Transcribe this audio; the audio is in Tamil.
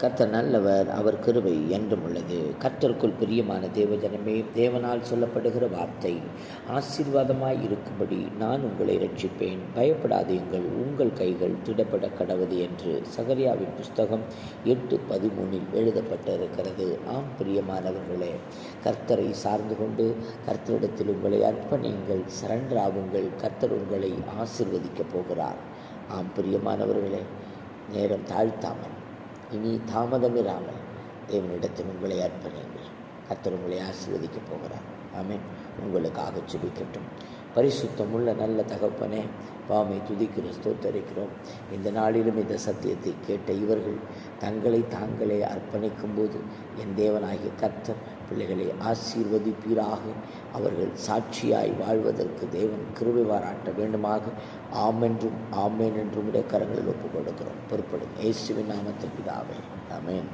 கர்த்தர் நல்லவர், அவர் கிருபை என்றும் உள்ளது. கர்த்தருக்குள் பிரியமான தேவஜனமே, தேவனால் சொல்லப்படுகிற வார்த்தை ஆசீர்வாதமாய் இருக்கும்படி நான் உங்களை ரட்சிப்பேன், பயப்படாதீங்கள், உங்கள் கைகள் திடப்பட கடவது என்று சகரியாவின் புஸ்தகம் 8:13 எழுதப்பட்டிருக்கிறது. ஆம் பிரியமானவர்களே, கர்த்தரை சார்ந்து கொண்டு கர்த்தரிடத்தில் உங்களை அர்ப்பணியுங்கள், சரண்டர் ஆகுங்கள். கர்த்தர் உங்களை ஆசீர்வதிக்கப் போகிறார். ஆம் பிரியமானவர்களே, நேரம் தாழ்த்தாமல் இனி தாமதமிராமல் தேவனிடத்தில் உங்களை அர்ப்பணியுங்கள். கர்த்தர் உங்களை ஆசீர்வதிக்கப் போகிறார். ஆமென். உங்களுக்காக ஜெபிக்கட்டும். பரிசுத்தமுள்ள நல்ல தகப்பனே, பாமை துதிக்கிறோம், ஸ்தோத்தரிக்கிறோம். இந்த நாளிலும் இந்த சத்தியத்தை கேட்ட இவர்கள் தங்களை தாங்களே அர்ப்பணிக்கும் போது என் தேவனாகிய கர்த்தர் பிள்ளைகளை ஆசீர்வதிப்பீராக. அவர்கள் சாட்சியாய் வாழ்வதற்கு தேவன் கிருபை பாராட்ட வேண்டுமாக. ஆமென்றும் ஆமேன் என்றும் உடைய கரங்களில் ஒப்புக் கொடுக்கிறோம். பொறுப்படும் இயேசுவின் நாமத்தில் பிதாவே. ஆமென்.